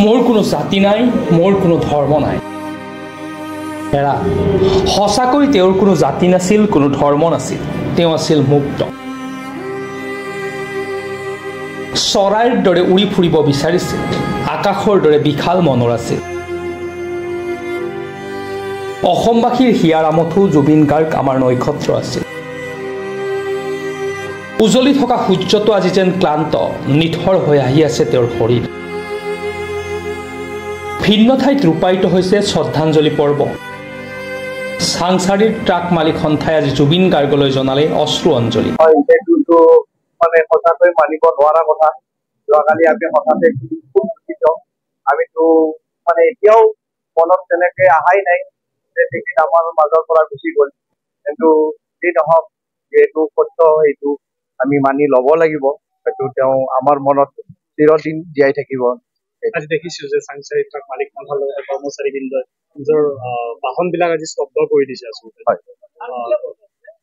মোৰ কোনো জাতি নাই, মোৰ কোনো ধৰ্ম নাই। এৰা সঁচাকৈ তেওঁৰ কোনো জাতি নাছিল, কোনো ধৰ্ম নাছিল, তেওঁ আছিল মুক্ত। চৰাইৰ দৰে উৰি ফুৰিব বিচাৰিছিল, আকাশৰ দৰে বিশাল মনৰ আছিল। অসমবাসীৰ হিয়াৰামতো জুবিন গাৰ্গ আমাৰ নক্ষত্ৰ আছিল। উজলি থকা সূৰ্যটো আজি যেন ক্লান্ত, নিথৰ হৈ আহি আছে তেওঁৰ শৰীৰ। ভিন্ন ঠাইত ৰূপায়িত হৈছে শ্ৰদ্ধাঞ্জলি পৰ্ব। চাংচাৰীৰ ট্ৰাক মালিক সন্থাই আজি জুবিন গাৰ্গলৈ জনালে অশ্ৰু অঞ্জলি। মানে সঁচাকৈ মানিব নোৱাৰা কথা। যোৱাকালি আমি হঠাতে খুব দুখিত। আমিতো মানে এতিয়াও মনত তেনেকে অহাই নাই যে তেখেত আমাৰ মাজৰ পৰা গুচি গ'ল। কিন্তু যি নহওক, যিহেতু সত্য সেইটো আমি মানি ল'ব লাগিব। সেইটো তেওঁ আমাৰ মনত চিৰদিন জীয়াই থাকিব। আজি দেখিছো যে চাংচাৰী ট্ৰাক মালিক সন্থাৰ লগতে কৰ্মচাৰীবৃন্দই নিজৰ বাহন বিলাক আজি স্তব্ধ কৰি দিছে আচলতে।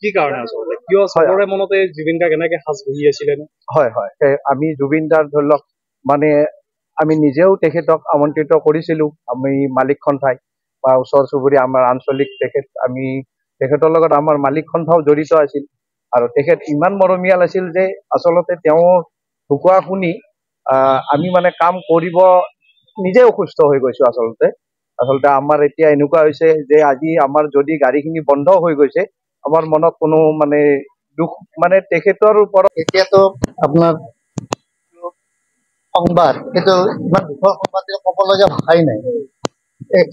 কি কাৰণে আচলতে, কিয় চবৰে মনতে জুবিন গাৰ্গ এনেকে সাজ বহি আছিলে? হয়, আমি জুবিন দাৰ ধৰি লওক মানে আমি নিজেও তেখেতক আমন্ত্ৰিত কৰিছিলো। আমি মালিক সন্থাই বা ওচৰ চুবুৰীয়া আমাৰ আঞ্চলিক আমি তেখেতৰ লগত আমাৰ মালিক সন্থাও জড়িত আছিল। আৰু তেখেত ইমান মৰমীয়াল আছিল যে আচলতে তেওঁ ঢুকুৱা শুনি আমি মানে কাম কৰিব নিজে অসুস্থ হৈ গৈছো। আচলতে আমাৰ এতিয়া এনেকুৱা হৈছে যে আজি আমাৰ যদি গাড়ীখিনি বন্ধ হৈ গৈছে, আমাৰ মনত কোনো মানে দুখ মানে তেখেতৰ ওপৰত এতিয়াতো আপোনাৰ সংবাদ, কিন্তু ইমান দুখৰ সংবাদ ক'বলগীয়া ভাষাই নাই।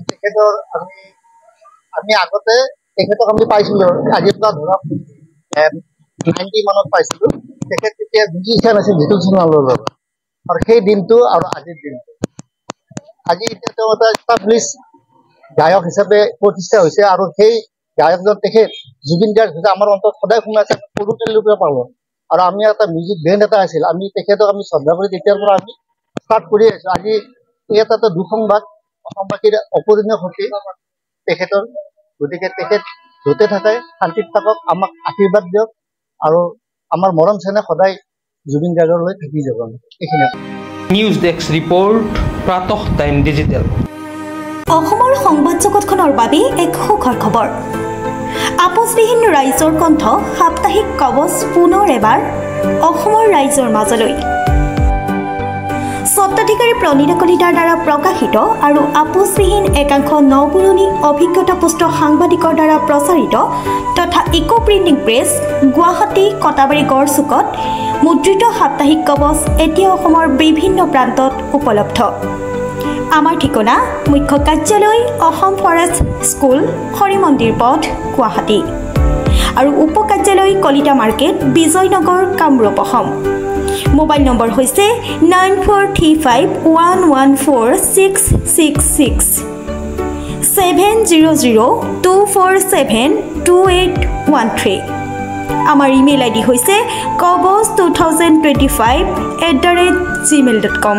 তেখেতৰ আমি আগতে তেখেতক আমি পাইছিলো, আজিৰ পৰা ধৰক 90 মানত পাইছিলো। তেখেত তেতিয়া মিউজিচিয়ান আছিল জিতুল সোণোৱালৰ লগত। আৰু সেই দিনটো আৰু আজিৰ দিনটো, আজি এতিয়া তেওঁ এটা এষ্টাব্লিছ গায়ক হিচাপে প্ৰতিষ্ঠা হৈছে। আৰু সেই গায়কজন তেখেত জুবিন গাৰ্গ আমাৰ অন্তত সদায় সোমাই আছে। সৰুতে লোকে পালো। আৰু আমি এটা মিউজিক বেণ্ড এটা আছিল, আমি তেখেতক আমি শ্ৰদ্ধা কৰি তেতিয়াৰ পৰা আমি ষ্টাৰ্ট কৰি আহিছো। আজি ইয়াত এটা দুঃসংবাদ, অসমবাসীৰ অপূৰণীয় ক্ষতি তেখেতৰ। গতিকে তেখেত য'তে থাকে শান্তিত থাকক, আমাক আশীৰ্বাদ দিয়ক, আৰু আমাৰ মৰম চেনেহ সদায় জুবিন গাৰ্গলৈ থাকি যাব। এইখিনি news desk report, Pratah time digital. অসমৰ সংবাদ জগতখনৰ বাবে এক সুখৰ খবৰ। আপোচবিহীন ৰাইজৰ কণ্ঠ সাপ্তাহিক কবচ পুনৰ এবাৰ অসমৰ ৰাইজৰ মাজলৈ। স্বত্বাধিকাৰী প্ৰণীতা কলিতাৰ দ্বাৰা প্ৰকাশিত আৰু আপোচবিহীন একাংশ নপুৰণি অভিজ্ঞতাপুষ্ট সাংবাদিকৰ দ্বাৰা প্ৰচাৰিত তথা eco printing press, Guwahati, Katabari, গড়চুকত মুদ্ৰিত সাপ্তাহিক কবচ এতিয়া অসমৰ বিভিন্ন প্ৰান্তত উপলব্ধ। আমাৰ ঠিকনা মুখ্য কাৰ্যালয় অসম ফৰেষ্ট স্কুল, হৰি মন্দিৰ পথ, গুৱাহাটী, আৰু উপ কাৰ্যালয় Kalita market, Bijoynagar, Kamrup, Asom. Mobile number হৈছে 9435114666 70024728813। আমাৰ ইমেইল আইডি হৈছে kobos2025@gmail.com।